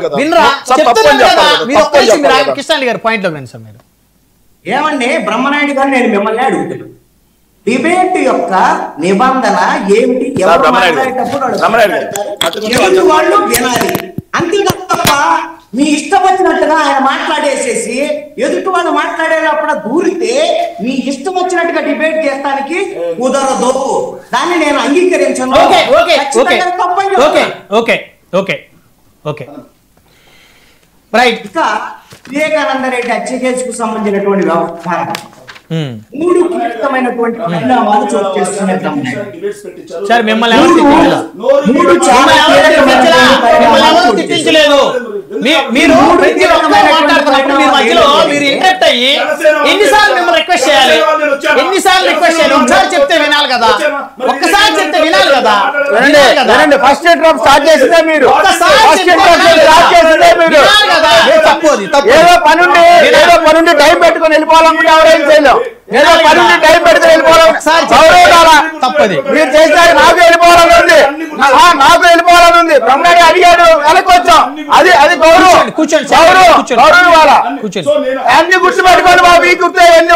చెప్పాలి కదా. కృష్ణ గారి పాయింట్ లో రండి సార్. మీరు ఏమండి బ్రహ్మనాయుడు గారు, నేను మిమ్మల్ని అడుగుతున్నాను, డిబేట్ యొక్క నిబంధన ఏమిటి? ఎవరు మాట్లాడేటప్పుడు ఎదుటి వాళ్ళు వినాలి, అంతే తప్ప మీ ఇష్టం వచ్చినట్టుగా ఆయన మాట్లాడేసేసి ఎదుటి వాళ్ళు మాట్లాడేటప్పుడు దూరితే మీ ఇష్టం వచ్చినట్టుగా డిబేట్ చేస్తానికి కుదరదు. దాన్ని నేను అంగీకరించను. ఇంకా వివేకానంద రెడ్డి హత్య కేసుకు సంబంధించినటువంటి వ్యవహారం 3 కీలకమైనటువంటి పరిణామాలు చోటు చేస్తున్నాయి. తిట్టించలేదు. మీరు ఇంటరెక్ట్ అయ్యి ఎన్నిసార్లు మిమ్మల్ని రిక్వెస్ట్ చేయాలి? ఎన్నిసార్లు రిక్వెస్ట్ చేయాలి? ఒకసారి చెప్తే వినాలి కదా, ఒక్కసారి చెప్తే వినాలి కదా. ఫస్ట్ డ్రాప్ స్టార్ట్ చేసిందే మీరు. ఏదో పనుండి టైం పెట్టుకుని వెళ్ళిపోవాలనుకుంటే ఎవరేం చేయలేం. ఏదో పనుండి టైం పెట్టుకుని వెళ్ళిపోవాలి. తప్పది. మీరు చేసినాక నాకు వెళ్ళిపోవాలని ఉంది, నాకు వెళ్ళిపోవాలని ఉంది. బ్రహ్మనాయుడు అడిగాడు, వెనక్కి వచ్చాం. అది గౌరవం. కూర్చోండి. గౌరవం ఇవ్వాలా. కూర్చోండి. అన్ని గుర్తుపెట్టుకోండి బాబు. ఈ గుర్తు ఎన్ని